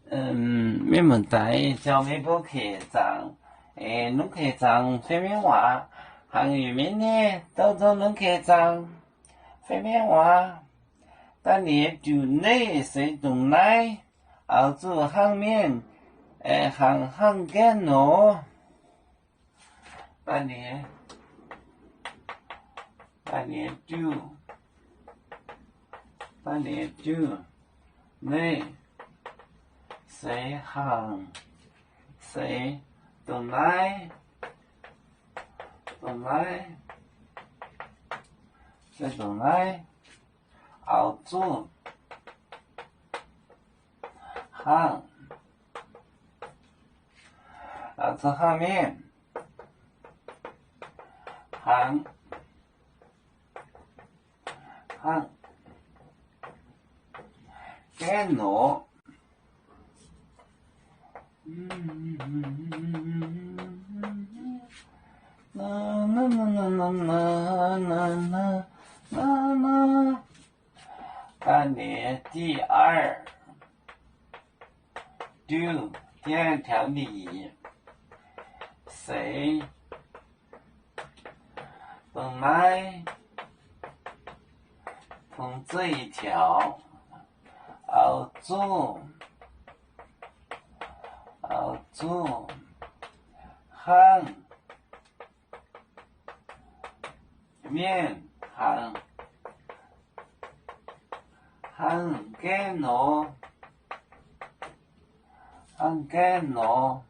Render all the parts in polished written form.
咩問題？就呢部劇集，侬劇集方面話，行入面呢，到咗侬劇集方面話，但你就呢誰懂來，後做後面，行嘅喏，但你就呢。誰行誰懂來誰懂來後做行後做後面行嘅喏但你第二條理，誰本來從這一條後做行面行嘅喏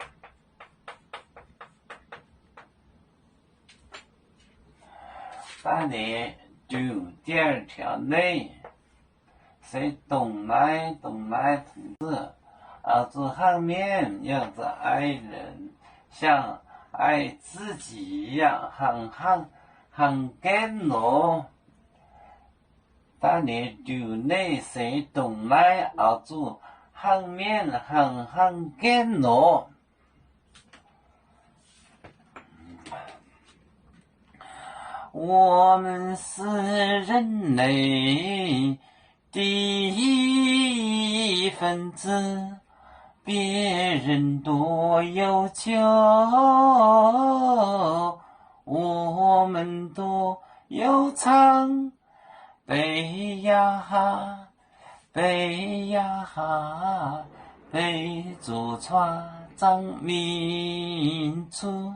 但你就第二條內誰懂來同志做後面讓着愛人像愛自己一樣行嘅喏但你就呢誰懂來做後面行嘅喏我們是人類第一分子別人多有求我們多有藏悲呀悲祖傳藏民族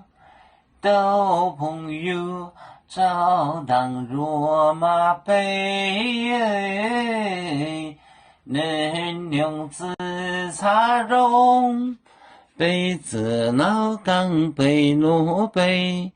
都朋友照當羅馬杯能用自茶容杯子老港杯奴杯